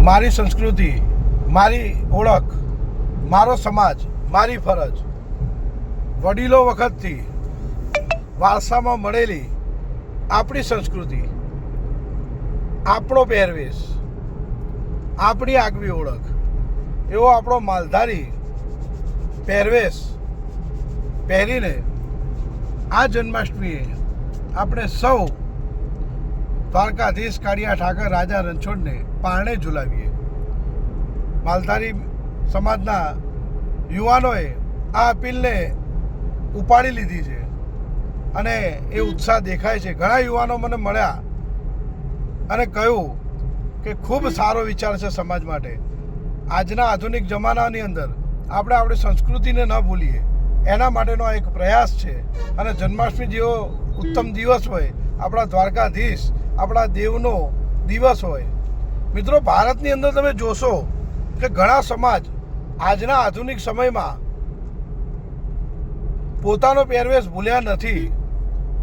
મારી સંસ્કૃતિ, મારી ઓળખ, મારો સમાજ, મારી ફરજ, વડીલો વખતથી વારસામાં મળેલી આપણી સંસ્કૃતિ, આપણો પહેરવેશ, આપણી આગવી ઓળખ, એવો આપણો માલધારી પહેરવેશ પહેરીને આ જન્માષ્ટમીએ આપણે સૌ દ્વારકાધીશ કાળિયા ઠાકર રાજા રણછોડને પારણે ઝુલાવીએ. માલધારી સમાજના યુવાનોએ આ અપીલને ઉપાડી લીધી છે અને એ ઉત્સાહ દેખાય છે. ઘણા યુવાનો મને મળ્યા અને કહ્યું કે ખૂબ સારો વિચાર છે સમાજ માટે. આજના આધુનિક જમાનાની અંદર આપણે આપણી સંસ્કૃતિને ન ભૂલીએ એના માટેનો આ એક પ્રયાસ છે. અને જન્માષ્ટમી જેવો ઉત્તમ દિવસ હોય, આપણા દ્વારકાધીશ, આપણા દેવનો દિવસ હોય. મિત્રો, ભારતની અંદર તમે જોશો કે ઘણા સમાજ આજના આધુનિક સમયમાં પોતાનો પહેરવેશ ભૂલ્યા નથી.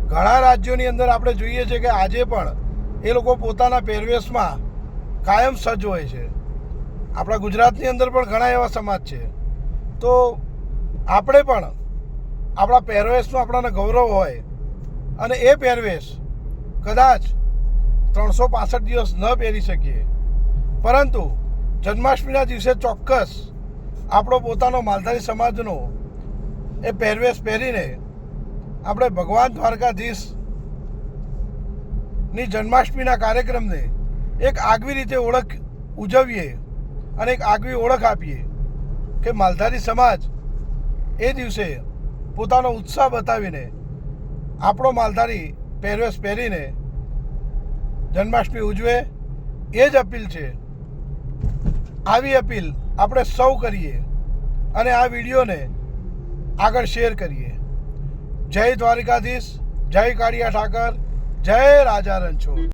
ઘણા રાજ્યોની અંદર આપણે જોઈએ છીએ કે આજે પણ એ લોકો પોતાના પહેરવેશમાં કાયમ સજ્જ હોય છે. આપણા ગુજરાતની અંદર પણ ઘણા એવા સમાજ છે. તો આપણે પણ આપણા પહેરવેશનું આપણાને ગૌરવ હોય અને એ પહેરવેશ કદાચ 365 દિવસ ન પહેરી શકીએ, પરંતુ જન્માષ્ટમીના દિવસે ચોક્કસ આપણો પોતાનો માલધારી સમાજનો એ પહેરવેશ પહેરીને આપણે ભગવાન દ્વારકાધીશની જન્માષ્ટમીના કાર્યક્રમને એક આગવી રીતે ઉજવીએ અને એક આગવી ઓળખ આપીએ કે માલધારી સમાજ એ દિવસે પોતાનો ઉત્સાહ બતાવીને આપણો માલધારી પહેરવેશ પહેરીને જન્માષ્ટમી ઉજવે. એ જ અપીલ છે. આવી અપીલ આપણે સૌ કરીએ અને આ વિડીયોને આગળ શેર કરીએ. જય દ્વારકાધીશ, જય કાળિયા ઠાકર, જય રાજા રણછોડ.